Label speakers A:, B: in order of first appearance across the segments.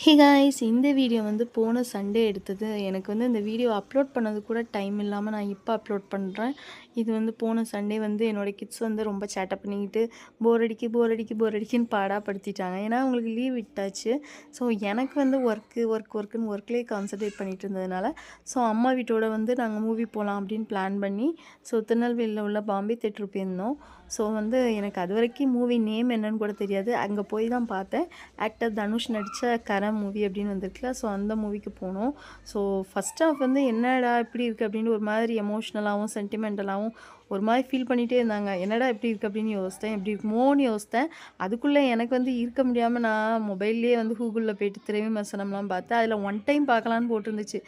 A: Hey guys, இந்த video வந்து போன சண்டே எடுத்தது. எனக்கு வந்து இந்த வீடியோ அப்லோட் பண்ணது கூட டைம் இல்லாமல் நான் இப்போ அப்லோட் பண்ணுறேன். இது வந்து போன சண்டே வந்து என்னோடய கிட்ஸ் வந்து ரொம்ப சேட்டை பண்ணிக்கிட்டு போர் அடிக்குன்னு பாடாப்படுத்திட்டாங்க. ஏன்னா அவங்களுக்கு லீவ் விட்டாச்சு. ஸோ எனக்கு வந்து ஒர்க்குன்னு ஒர்க்லேயே கான்சன்ட்ரேட் பண்ணிட்டு இருந்ததுனால, ஸோ அம்மா வீட்டோட வந்து நாங்கள் மூவி போகலாம் அப்படின்னு பிளான் பண்ணி, ஸோ திருநெல்வேலியில் உள்ள பாம்பே தேட்டர் போயிருந்தோம். ஸோ வந்து எனக்கு அது வரைக்கும் மூவி நேம் என்னன்னு கூட தெரியாது. அங்கே போய் தான் பார்த்தேன். ஆக்டர் தனுஷ் நடித்த கரம் மூவி அப்படின்னு வந்திருக்குல்ல, ஸோ அந்த மூவிக்கு போனோம். ஸோ ஃபஸ்ட் ஹாஃப் வந்து என்னடா இப்படி இருக்குது அப்படின்னு ஒரு மாதிரி எமோஷ்னலாகவும் சென்டிமெண்டலாகவும் ஒரு மாதிரி ஃபீல் பண்ணிகிட்டே இருந்தாங்க. என்னடா இப்படி இருக்குது அப்படின்னு யோசித்தேன், எப்படி இருக்குமோன்னு யோசித்தேன். அதுக்குள்ளே எனக்கு வந்து இருக்க முடியாமல் நான் மொபைல்லேயே வந்து கூகுளில் போய்ட்டு திரை விமர்சனம்லாம் பார்த்தேன். அதில் ஒன் டைம் பார்க்கலான்னு போட்டிருந்துச்சு.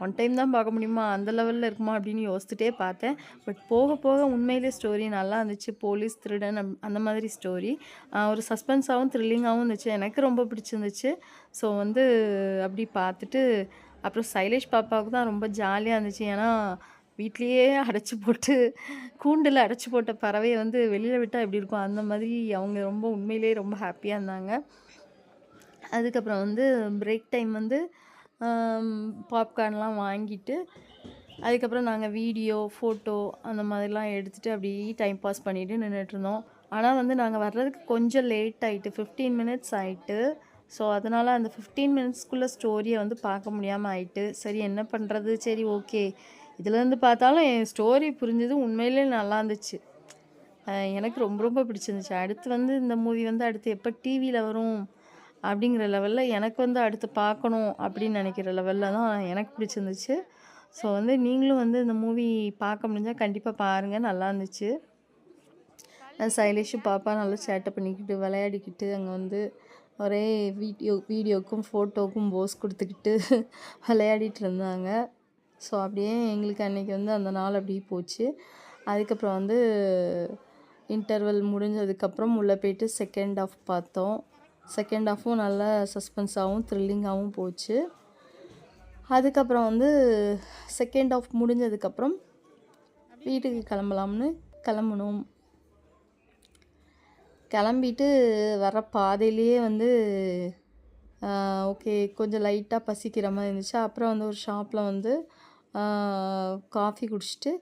A: ஒன் டைம் தான் பார்க்க முடியுமா, அந்த லெவலில் இருக்குமா அப்படின்னு யோசிச்சுட்டே பார்த்தேன். பட் போக போக உண்மையிலே ஸ்டோரி நல்லா இருந்துச்சு. போலீஸ் திருடன் அந்த மாதிரி ஸ்டோரி ஒரு சஸ்பென்ஸாகவும் த்ரில்லிங்காகவும் இருந்துச்சு. எனக்கு ரொம்ப பிடிச்சிருந்துச்சு. ஸோ வந்து அப்படி பார்த்துட்டு அப்புறம் சைலேஷ் பாப்பாவுக்கு தான் ரொம்ப ஜாலியாக இருந்துச்சு. ஏன்னா வீட்லேயே அடைச்சி போட்டு கூண்டில் அடைச்சி போட்ட பறவையை வந்து வெளியில் விட்டால் எப்படி இருக்கும், அந்த மாதிரி அவங்க ரொம்ப உண்மையிலே ரொம்ப ஹாப்பியாக இருந்தாங்க. அதுக்கப்புறம் வந்து பிரேக் டைம் வந்து பாப்கார்ன்லாம் வாங்கிட்டு, அதுக்கப்புறம் நாங்கள் வீடியோ, ஃபோட்டோ அந்த மாதிரிலாம் எடுத்துகிட்டு அப்படியே டைம் பாஸ் பண்ணிவிட்டு நின்றுட்டுருந்தோம். ஆனால் வந்து நாங்கள் வர்றதுக்கு கொஞ்சம் லேட் ஆகிட்டு, 15 மினிட்ஸ் ஆகிட்டு. ஸோ அதனால் அந்த 15 மினிட்ஸ்க்குள்ளே ஸ்டோரியை வந்து பார்க்க முடியாமல் ஆயிட்டு. சரி என்ன பண்ணுறது, சரி ஓகே, இதுலேருந்து பார்த்தாலும் என் ஸ்டோரி புரிஞ்சது உண்மையிலே நல்லா இருந்துச்சு. எனக்கு ரொம்ப ரொம்ப பிடிச்சிருந்துச்சு. அடுத்து வந்து இந்த மூவி வந்து அடுத்து எப்போ டிவியில் வரும் அப்படிங்கிற லெவலில் எனக்கு வந்து அடுத்து பார்க்கணும் அப்படின்னு நினைக்கிற லெவலில் தான் எனக்கு பிடிச்சிருந்துச்சு. ஸோ வந்து நீங்களும் வந்து இந்த மூவி பார்க்க முடிஞ்சால் கண்டிப்பாக பாருங்கள், நல்லா இருந்துச்சு. சைலேஷும் பாப்பா நல்லா சேட்டை பண்ணிக்கிட்டு விளையாடிக்கிட்டு அங்கே வந்து ஒரே வீடியோக்கும் ஃபோட்டோவுக்கும் போஸ் கொடுத்துக்கிட்டு விளையாடிட்டு இருந்தாங்க. ஸோ அப்படியே எங்களுக்கு அன்றைக்கி வந்து அந்த நாள் அப்படியே போச்சு. அதுக்கப்புறம் வந்து இன்டர்வல் முடிஞ்சதுக்கப்புறம் உள்ளே போய்ட்டு செகண்ட் ஹாஃப் பார்த்தோம். செகண்ட் ஹாஃபும் நல்லா சஸ்பென்ஸாகவும் த்ரில்லிங்காகவும் போச்சு. அதுக்கப்புறம் வந்து செகண்ட் ஹாஃப் முடிஞ்சதுக்கப்புறம் வீட்டுக்கு கிளம்பலாம்னு கிளம்புனோம். கிளம்பிட்டு வர பாதையிலேயே வந்து ஓகே கொஞ்சம் லைட்டாக பசிக்கிற மாதிரி இருந்துச்சு. அப்புறம் வந்து ஒரு ஷாப்பில் வந்து காஃபி குடிச்சிட்டு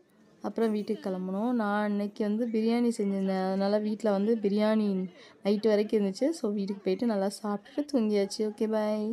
A: அப்புறம் வீட்டுக்கு கிளம்புனோம். நான் அன்றைக்கி வந்து பிரியாணி செஞ்சுருந்தேன். அதனால் வீட்டில் வந்து பிரியாணி நைட்டு வரைக்கும் இருந்துச்சு. ஸோ வீட்டுக்கு போயிட்டு நல்லா சாப்பிட்டுட்டு தூங்கியாச்சு. Okay bye.